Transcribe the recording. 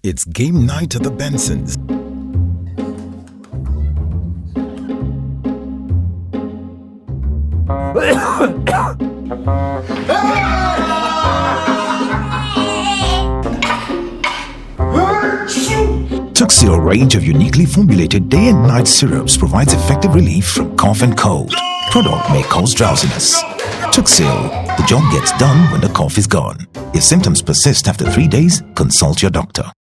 It's game night at the Bensons. Tuxil range of uniquely formulated day and night syrups provides effective relief from cough and cold. Product may cause drowsiness. Tuxil, the job gets done when the cough is gone. If symptoms persist after 3 days, consult your doctor.